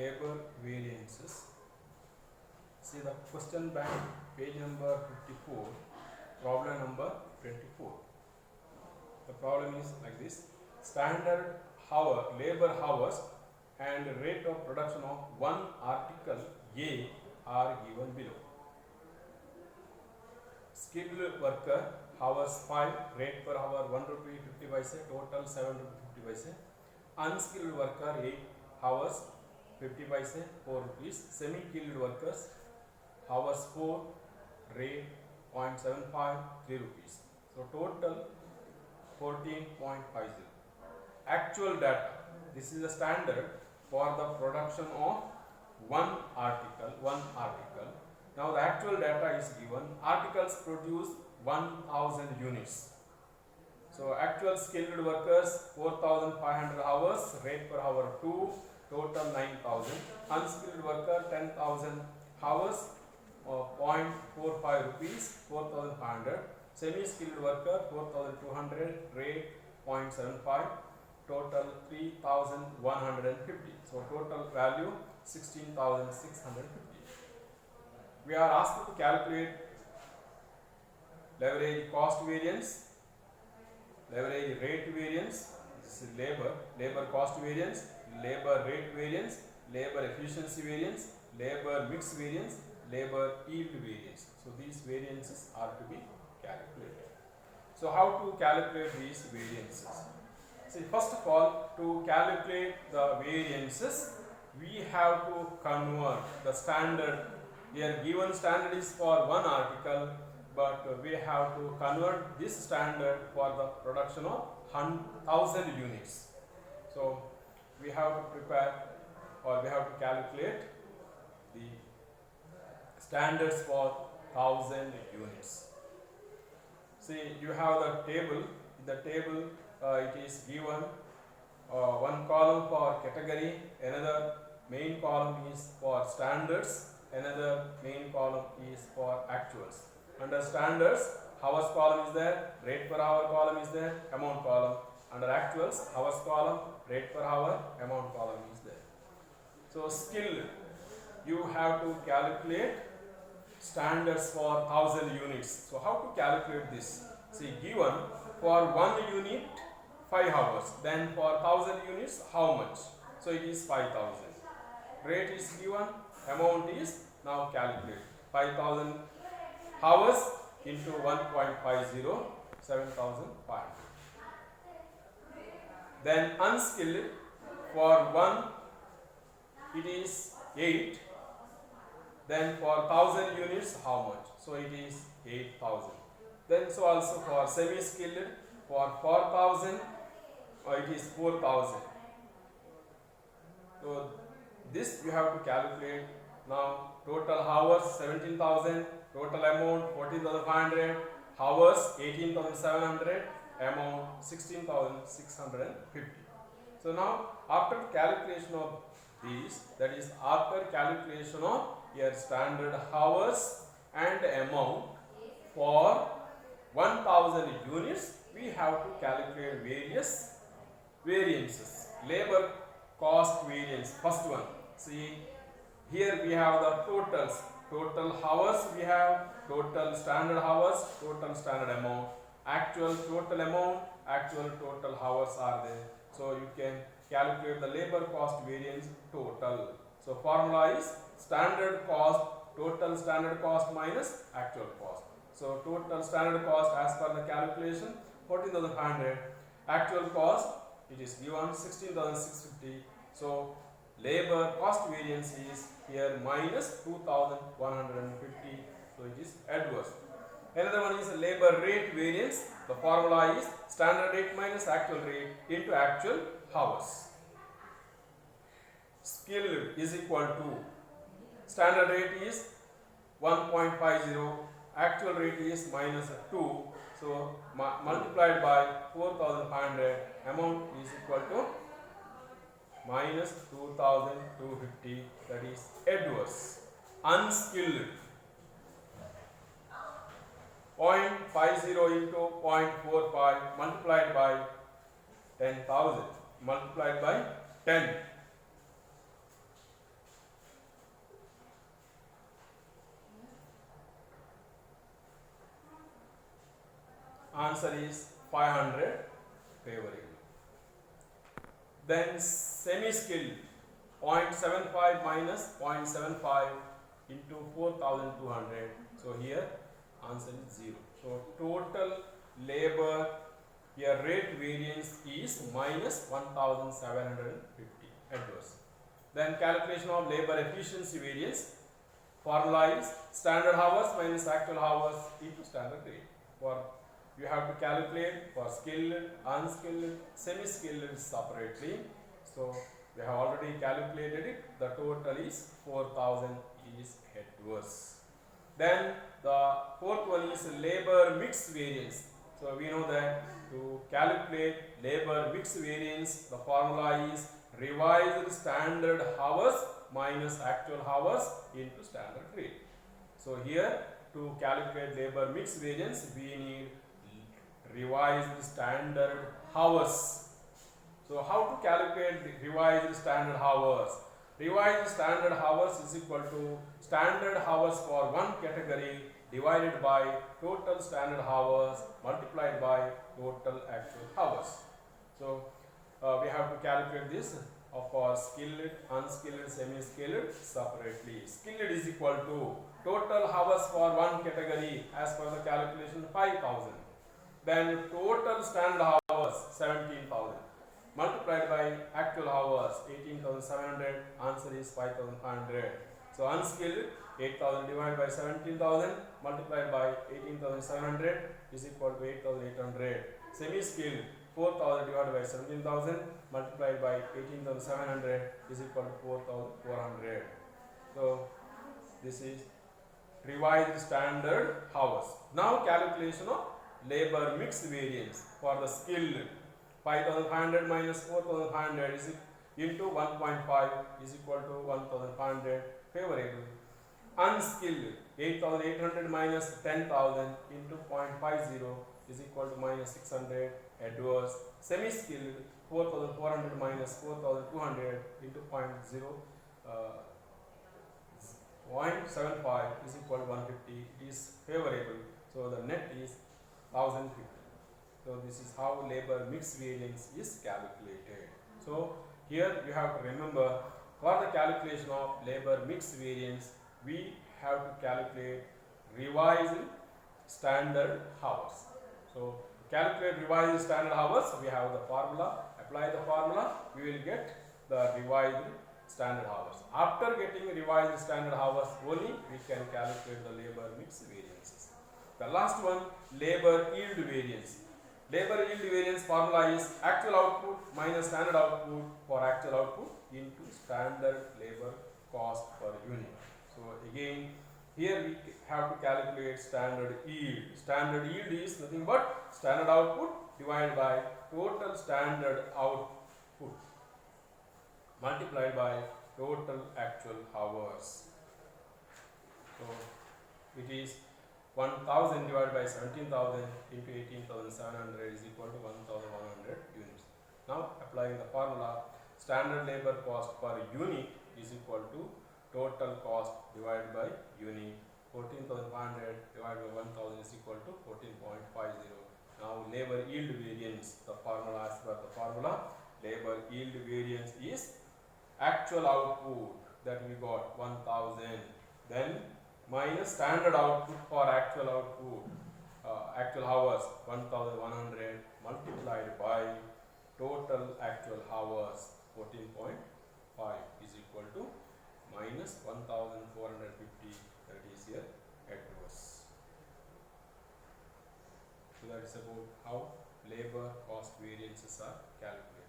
labor variances. See the question bank, page number 54, problem number 24. The problem is like this: standard labor hours and rate of production of one article A are given below. Skilled worker hours 5, rate per hour 1 rupee 50 paise, total 7 rupee 50 paise. Unskilled worker 8 hours 50 paise, 4 rupees. Semi-skilled workers hours 4, rate 0.75, 3 rupees. So total 14.50. Actual data. This is the standard for the production of one article. Now the actual data is given. Articles produce 1000 units. So actual skilled workers 4500 hours, rate per hour 2, total 9000. Unskilled worker 10,000 hours, 0.45 rupees, 4500. Semi-skilled worker 4200, rate 0.75, total 3150. So total value 16,650. We are asked to calculate leverage cost variance, leverage rate variance. This is labor cost variance, labor rate variance, labor efficiency variance, labor mix variance, labor yield variance. So these variances are to be calculated. So how to calculate these variances? See, first of all, to calculate the variances, we have to convert the standard. Here given standard is for one article, but we have to convert this standard for the production of 1000 units. So we have to prepare, or we have to calculate the standards for 1000 units. See, you have the table. In the table it is given one column for category, another main column is for standards, another main column is for actuals. Under standards, hours column is there, rate per hour column is there, amount column. Under actuals, hours column, rate per hour, amount column is there. So skilled, you have to calculate standards for 1000 units. So how to calculate this? See, given for 1 unit 5 hours, then for 1000 units how much? So it is 5000. Rate is given, amount is now calculated. 5000 hours into 1.50, 7500. Then unskilled, for 1 it is 8. Then for 1000 units how much? So it is 8000. Then so also for semi-skilled, for 4000 it is 4000. So this you have to calculate. Now total hours 17,000, total amount 14,500, hours 18,700, amount 16,650. So now after calculation of these, that is after calculation of your standard hours and amount for 1000 units, we have to calculate various variances. Labor cost variance, first one. See, here we have the totals. Total hours we have, total standard hours, total standard amount, actual total amount, actual total hours are there. So you can calculate the labor cost variance total. So formula is standard cost, total standard cost minus actual cost. So total standard cost as per the calculation 14,500, actual cost it is given 16,650. So labor cost variance is here minus 2,150. So it is adverse. Another one is labor rate variance. The formula is standard rate minus actual rate into actual hours. Skilled is equal to standard rate is 1.50, actual rate is minus 2. So multiplied by 4,500, amount is equal to minus 2,250, that is adverse. Unskilled, 0.50 into 0.45 multiplied by 10,000 multiplied by 10. Answer is 500 favorable. Then semi-skilled 0.75 minus 0.75 into 4,200. So here answer is 0. So total labor here rate variance is minus 1,750 adverse. Then calculation of labor efficiency variance. Formula is standard hours minus actual hours into standard rate. For you have to calculate for skilled, unskilled, semi-skilled separately. So we have already calculated it. The total is 4,000 is adverse. Then the fourth one is labor mix variance. So we know that to calculate labor mix variance, the formula is revised standard hours minus actual hours into standard rate. So here to calculate labor mix variance, we need revised standard hours. So how to calculate the revised standard hours? Revised standard hours is equal to standard hours for one category divided by total standard hours multiplied by total actual hours. So we have to calculate this for skilled, unskilled, semi-skilled separately. Skilled is equal to total hours for one category as per the calculation 5,000. Then total standard hours 17,000 multiplied by actual hours 18,700. Answer is 5,500. So unskilled 8,000 divided by 17,000 multiplied by 18,700 is equal to 8,800. Semi-skilled 4,000 divided by 17,000 multiplied by 18,700 is equal to 4,400. So this is revised standard hours. Now calculation of labor mix variance for the skilled 5,500 minus 4,500 is into 1.5 is equal to 1,500 favorable. Unskilled 8,800 minus 10,000 into 0.50 is equal to minus 600 adverse. Semi-skilled 4,400 minus 4,200 into 0.75 is equal to 150 is favorable. So the net is 1,050. So this is how labor mix variance is calculated. So here you have to remember, for the calculation of labor mix variance, we have to calculate revised standard hours. So to calculate revised standard hours, we have the formula. Apply the formula, we will get the revised standard hours. After getting revised standard hours, only we can calculate the labor mix variances. The last one, labor yield variance. Labor yield variance formula is actual output minus standard output for actual output into standard labor cost per unit. So again, here we have to calculate standard yield. Standard yield is nothing but standard output divided by total standard output multiplied by total actual hours. So it is 1,000 divided by 17,000 into 18,700 is equal to 1,100 units. Now applying the formula, standard labor cost per unit is equal to total cost divided by unit. 14,500 divided by 1,000 is equal to 14.50. Now labor yield variance, the formula as per the formula, labor yield variance is actual output that we got 1,000, then minus standard output for actual output, actual hours 1,100 multiplied by total actual hours 14.5 is equal to minus 1,450, that is here adverse. So that is about how labor cost variances are calculated.